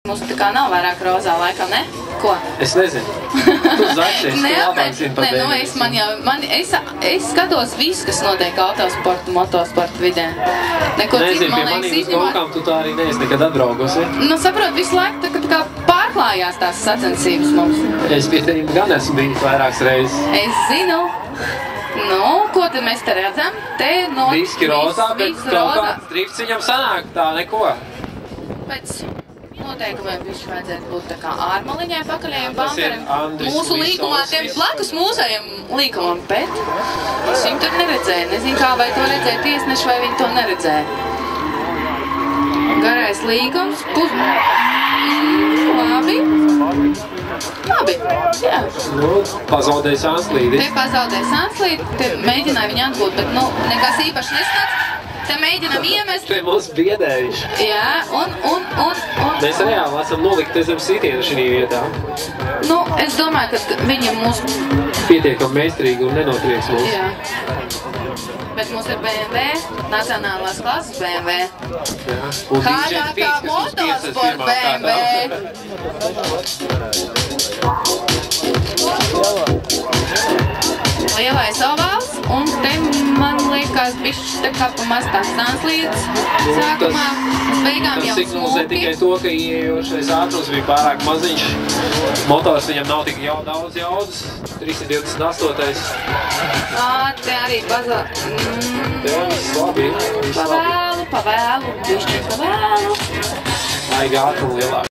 Mums tā kā nav vairāk rozā laikam, ne? Ko? Es nezinu. Tu zaļsies, tu labāk zini par BMW. Es skatos visu, kas notiek autosportu, motosportu vidē. Neko citu, nezinu, pie manīm uz golkām tu tā arī neesi nekad atbraukusi. Nu, saprot, visu laiku tā kā pārklājās tās sacensības mums. Es pie tevi gan esmu bijis vairākas reizes. Es zinu. Nu, ko tad mēs te redzam? Te no... Viski rozā, bet kaut kāds drifts viņam sanāk, tā neko. Pēc noteikumiem viņš vajadzētu būt tā kā ārmaliņai pakaļējiem bamperim. Mūsu līkumā, tiem blakus mūsējiem līkumam, bet es viņu tur neredzēju. Nezinu, kā vai to redzēja tiesneši, vai viņi to neredzēja. Garais līgums, labi. Labi, jā. Nu, pazaudēja Sanslīdi. Te pazaudēja Sanslīdi, te mēģināja viņu atgūt, bet, nu, nekas īpaši neskats. Te mēģinam iemest. Te mūs biedējuši. Jā, un. Mēs reāli esam nolikti zem sitienu šī vietā. Nu, es domāju, ka viņi mūs... Pietiekam meistarīgi un nenotrieks mūs. Jā. Bet mums ir BMW, nacionālās klases BMW. Jā. Hādākā motosport BMW. Lielais ovāls, un te man liekas bišķis tā kā pamaz tās Sanslīdes sākumā. Uz beigām jau Tas signalizē tikai to, ka ieejošais ātrums bija pārāk maziņš. Motors viņam nav tik daudz jaudas. 328. Te arī bazāk. Jā, viss labi. Pavēlu, bišķi pavēlu. Vajag ātrumu lielāk.